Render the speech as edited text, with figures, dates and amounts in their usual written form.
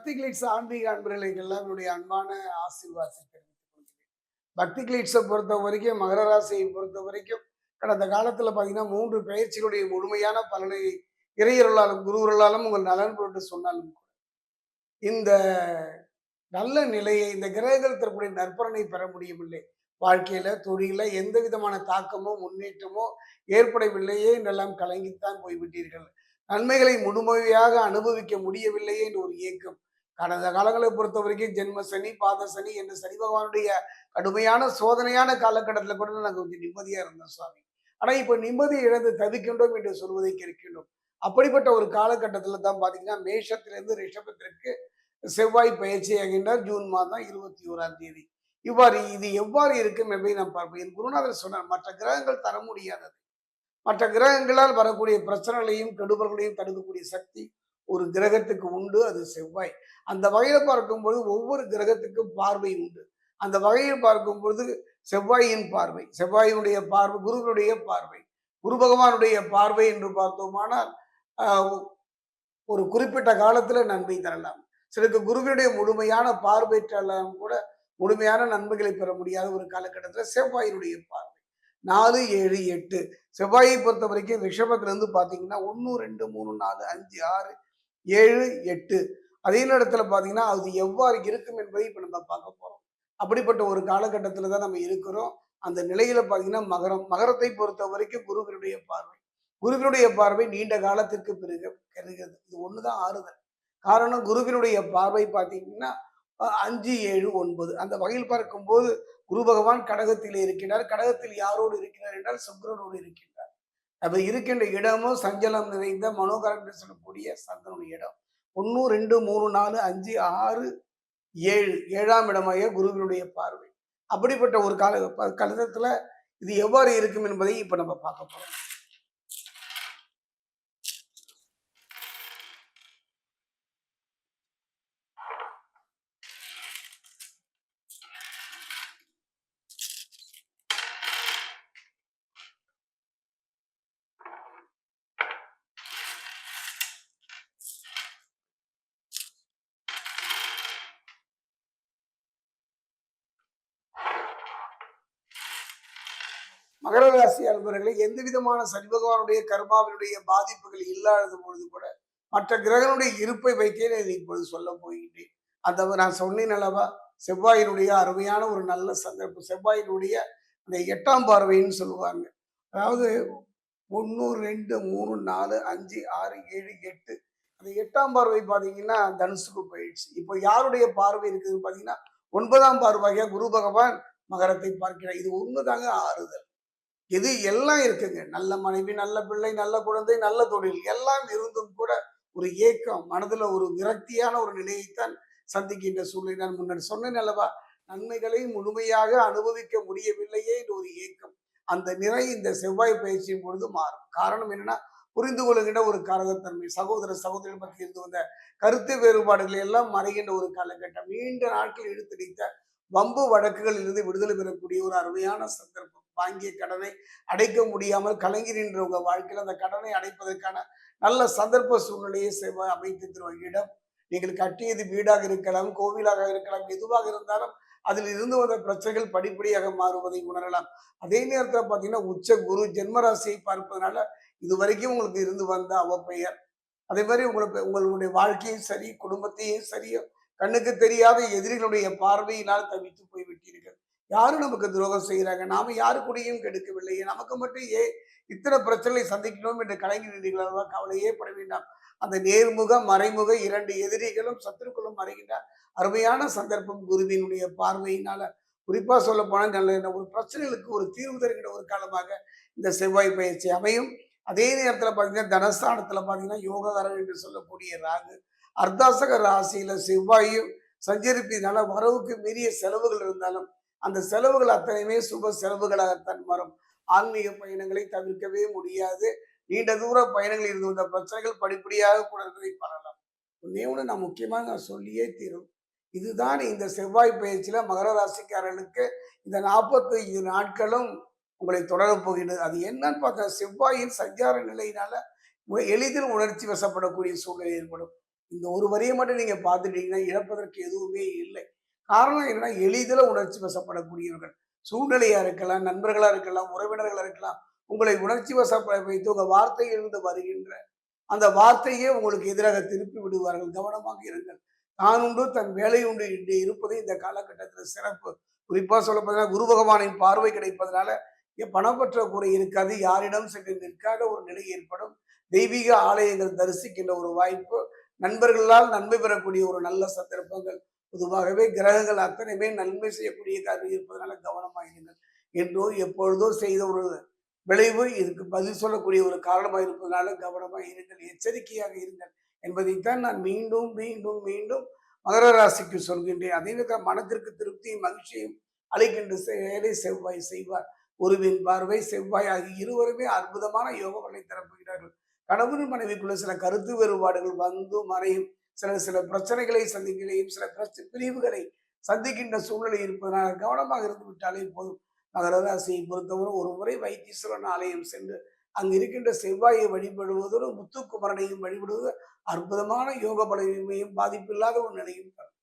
பக்தி கிளிட்ஸ் ஆன்மீக அன்பர்களுக்கு எல்லாம் என்னுடைய அன்பான ஆசீர்வாதத்தை தெரிவித்துக் கொள்கிறேன். பக்தி கிளிட்ஸை பொறுத்த வரைக்கும் மகர ராசியை பொறுத்த வரைக்கும் கடந்த காலத்துல பாத்தீங்கன்னா 3 பயிற்சிகளுடைய முழுமையான பலனை இறையருளாலும் குருவருளாலும் உங்கள் நலன் பொருட்டு சொன்னாலும் கூட, இந்த நல்ல நிலையை இந்த கிரகங்கள் தரக்கூடிய நற்பலனை பெற முடியவில்லை. வாழ்க்கையில தொழில எந்த விதமான தாக்கமோ முன்னேற்றமோ ஏற்படவில்லையே என்றெல்லாம் கலங்கித்தான் போய்விட்டீர்கள். நன்மைகளை முழுமையாக அனுபவிக்க முடியவில்லையே என்ற ஒரு ஏக்கம். கடந்த காலங்களை பொறுத்த வரைக்கும் ஜென்ம சனி பாத சனி என்ற சனி பகவானுடைய கடுமையான சோதனையான காலகட்டத்தில் கூட நாங்கள் கொஞ்சம் நிம்மதியா இருந்தோம் சுவாமி. ஆனா இப்ப நிம்மதி இழந்து தவிக்கின்றோம் என்று சொல்வதை கேட்கின்றோம். அப்படிப்பட்ட ஒரு காலகட்டத்துல தான் பாத்தீங்கன்னா மேஷத்திலிருந்து ரிஷபத்திற்கு செவ்வாய் பயிற்சி ஆகின்றார் ஜூன் மாதம் 21ஆம் தேதி. இவ்வாறு இது எவ்வாறு இருக்கும் என்பதை நாம் பார்ப்போம். என் குருநாதர் சொன்னார், மற்ற கிரகங்கள் தர முடியாதது. மற்ற கிரகங்களால் வரக்கூடிய பிரச்சனைகளையும் கெடுபர்களையும் தடுக்கக்கூடிய சக்தி ஒரு கிரகத்துக்கு உண்டு, அது செவ்வாய். அந்த வகையில பார்க்கும்போது ஒவ்வொரு கிரகத்துக்கும் பார்வை உண்டு. அந்த வகையில் பார்க்கும் பொழுது செவ்வாயின் பார்வை, செவ்வாயினுடைய பார்வை, குருவினுடைய பார்வை, குரு பகவானுடைய பார்வை என்று பார்த்தோமானால் ஒரு குறிப்பிட்ட காலத்துல நன்மை தரலாம். சிலருக்கு குருவினுடைய முழுமையான பார்வையற்றாலும் கூட முழுமையான நன்மைகளை பெற முடியாத ஒரு காலகட்டத்தில் செவ்வாயினுடைய பார்வை 4, 7, 8 செவ்வாயை பொறுத்த வரைக்கும் ரிஷபத்துல இருந்து பாத்தீங்கன்னா 1, 2, 3, 4, 5, 6, 7, 8 அதே நேரத்துல பாத்தீங்கன்னா அது எவ்வாறு இருக்கும் என்பதை இப்ப நம்ம பார்க்க போறோம். அப்படிப்பட்ட ஒரு காலகட்டத்துல தான் நம்ம இருக்கிறோம். அந்த நிலையில பாத்தீங்கன்னா மகரத்தை பொறுத்த வரைக்கும் குருவினுடைய பார்வை, குருவினுடைய பார்வை நீண்ட காலத்திற்கு பிறகு கிடைக்கிறது. இது ஒண்ணுதான் ஆறுதல். காரணம் குருவினுடைய பார்வை பார்த்தீங்கன்னா 5, 7, 9 அந்த வகையில் பார்க்கும்போது குரு பகவான் கடகத்தில் இருக்கின்றார். கடகத்தில் யாரோடு இருக்கிறார் என்றால் சுக்கிரனோடு இருக்கின்றார். அப்ப இருக்கின்ற இடமும் சஞ்சலம் நிறைந்த மனோகரம் என்று சொல்லக்கூடிய சந்திரனுடைய இடம். 1, 2, 3, 4, 5, 6, 7 7ஆம் இடமாக குருவினுடைய பார்வை. அப்படிப்பட்ட ஒரு காலத்துல இது எவ்வாறு இருக்கும் என்பதை இப்ப நம்ம பார்க்க போறோம். மகர ராசி அன்பர்களை எந்த விதமான சனி பகவானுடைய கர்மாவினுடைய பாதிப்புகள் இல்லாத பொழுது கூட மற்ற கிரகனுடைய இருப்பை வைத்தே நான் இப்பொழுது சொல்ல போகின்றேன். அந்த நான் சொன்னேன் அல்லவா, செவ்வாயினுடைய அருமையான ஒரு நல்ல சந்தர்ப்பம். செவ்வாயினுடைய அந்த 8ஆம் பார்வைன்னு சொல்லுவாங்க. அதாவது 1, 2, 3, 4, 5, 6, 7, 8 அந்த 8ஆம் பார்வை பாத்தீங்கன்னா தனுசுக்கு போயிடுச்சு. இப்போ யாருடைய பார்வை இருக்குதுன்னு பாத்தீங்கன்னா 9ஆம் பார்வையா குரு பகவான் மகரத்தை பார்க்கிறார். இது ஒண்ணுதாங்க ஆறுதல். இது எல்லாம் இருக்குங்க. நல்ல மனைவி, நல்ல பிள்ளை, நல்ல குழந்தை, நல்ல தொழில் எல்லாம் இருந்தும் கூட ஒரு ஏக்கம், மனதுல ஒரு விரக்தியான ஒரு நிலையைத்தான் சந்திக்கின்ற சூழ்நிலை. நான் முன்னாடி சொன்னேன் அல்லவா, நன்மைகளை முழுமையாக அனுபவிக்க முடியவில்லையே என்று ஒரு ஏக்கம். அந்த நிலை இந்த செவ்வாய் பயிற்சியின் பொழுது மாறும். காரணம் என்னன்னா, புரிந்து கொள்கின்ற ஒரு காரகத்தன்மை, சகோதர சகோதரி பற்றி இருந்து வந்த கருத்து வேறுபாடுகள் எல்லாம் மறைகின்ற ஒரு காலகட்டம். நீண்ட நாட்கள் இழுத்தடித்த வம்பு வழக்குகளில் இருந்து விடுதலை பெறக்கூடிய ஒரு அருமையான சந்தர்ப்பம். வாங்கிய கடனை அடைக்க முடியாமல் கலங்கி நின்ற உங்க வாழ்க்கையில் அந்த கடனை அடைப்பதற்கான நல்ல சந்தர்ப்ப சூழ்நிலையை செவ்வாய் அமைத்து தரும் இடம். நீங்கள் கட்டியது வீடாக இருக்கலாம், கோவிலாக இருக்கலாம், எதுவாக இருந்தாலும் அதில் இருந்து வந்த பிரச்சனைகள் படிப்படியாக மாறுவதை உணரலாம். அதே நேரத்தில் பார்த்தீங்கன்னா உச்ச குரு ஜென்மராசியை பார்ப்பதனால இது வரைக்கும் உங்களுக்கு இருந்து வந்த அவப்பெயர், அதே மாதிரி உங்களுடைய வாழ்க்கையும் சரி குடும்பத்தையும் சரி கண்ணுக்கு தெரியாத எதிரிகளுடைய பார்வையினால் தவித்து போய்விட்டீர்கள். யாரும் நமக்கு துரோகம் செய்யறாங்க, நாம யாரு கூடயும் கெடுக்கவில்லையே, நமக்கு மட்டும் இத்தனை பிரச்சனைகளை சந்திக்கணும் என்று கலைஞர்களா? கவலையே பட வேண்டாம். அந்த நேர்முக மறைமுக 2 எதிரிகளும் சத்துருக்களும் மறைகின்ற அருமையான சந்தர்ப்பம் குருவினுடைய பார்வையினால. குறிப்பா சொல்ல போனா நல்ல ஒரு பிரச்சனைகளுக்கு ஒரு தீர்வு தருகின்ற ஒரு காலமாக இந்த செவ்வாய் பயிற்சி அமையும். அதே நேரத்துல பாத்தீங்கன்னா தனஸ்தானத்துல பாத்தீங்கன்னா யோககாரன் என்று சொல்லக்கூடிய ராகு அர்த்தாசக ராசியில செவ்வாயும் சஞ்சரிப்பதனால வரவுக்கு மீறிய செலவுகள் இருந்தாலும் அந்த செலவுகள் அத்தனையுமே சுப செலவுகளாகத்தான் வரும். ஆன்மீக பயணங்களை தவிர்க்கவே முடியாது. நீண்ட தூர பயணங்கள் இருந்து வந்த பிரச்சனைகள் படிப்படியாக கூட இருந்ததை பண்ணலாம். ஒன்னே ஒன்று நான் முக்கியமாக நான் சொல்லியே தீரும். இதுதான் இந்த செவ்வாய் பயிற்சியில மகர ராசிக்காரர்களுக்கு இந்த 45 நாட்களும் உங்களை தொடரப் போகின்றது. அது என்னன்னு பார்த்தா செவ்வாயின் சஞ்சார நிலையினால எளிதில் உணர்ச்சி வசப்படக்கூடிய சூழ்நிலை ஏற்படும். இந்த ஒரு வரியை மட்டும் நீங்க பார்த்துட்டீங்கன்னா இழப்பதற்கு எதுவுமே இல்லை. காரணம் என்னன்னா, எளிதில உணர்ச்சி வசப்படக்கூடியவர்கள். சூழ்நிலையா இருக்கலாம், நண்பர்களா இருக்கலாம், உறவினர்களா இருக்கலாம். உங்களை உணர்ச்சி வசப்பட வைத்து உங்க வார்த்தையிலிருந்து வருகின்ற அந்த வார்த்தையே உங்களுக்கு எதிராக திருப்பி விடுவார்கள். கவனமாக இருங்கள். தான் உண்டு, தன் வேலை உண்டு என்று இருப்பது இந்த காலகட்டத்தில சிறப்பு. குறிப்பா சொல்லப்போனா குரு பகவானின் பார்வை கிடைப்பதனால, பணப்பற்றாக்குறை இருக்காது. யாரிடம் சென்று நிற்காத ஒரு நிலை ஏற்படும். தெய்வீக ஆலயங்கள் தரிசிக்கின்ற ஒரு வாய்ப்பு, நண்பர்களால் நன்மை பெறக்கூடிய ஒரு நல்ல சந்தர்ப்பங்கள். பொதுவாகவே கிரகங்கள் அத்தனையுமே நன்மை செய்யக்கூடிய காரியம் இருப்பதனால கவனமா இருங்கள். என்றோ எப்பொழுதோ செய்த ஒரு விளைவு இதுக்கு பதில் சொல்லக்கூடிய ஒரு காரணமாக இருப்பதனால கவனமா இருங்கள், எச்சரிக்கையாக இருங்கள் என்பதைத்தான் நான் மீண்டும் மீண்டும் மீண்டும் மகர ராசிக்கு சொல்கின்றேன். அதே நேரத்தில் மனதிற்கு திருப்தியும் மகிழ்ச்சியும் அளிக்கின்ற செயலை செவ்வாய் செய்வார். குருவின் பார்வை, செவ்வாய் ஆகிய இருவருமே அற்புதமான யோகங்களை தரப்போகிறார்கள். கணவன் மனைவிக்குள்ள சில கருத்து வேறுபாடுகள் வந்து மறையும். சில சில பிரச்சனைகளை சந்திக்கலையும், சில பிரிவுகளை சந்திக்கின்ற சூழ்நிலை இருப்பதனால் கவனமாக இருந்து விட்டாலே போதும். மகர ராசியை பொறுத்தவரை ஒரு முறை வைத்தீஸ்வரன் ஆலயம் சென்று அங்கு இருக்கின்ற செவ்வாயை வழிபடுவதோடு முத்துக்குமரனையும் வழிபடுவது அற்புதமான யோக பலமையும் பாதிப்பில்லாத ஒரு நிலையும் தரும்.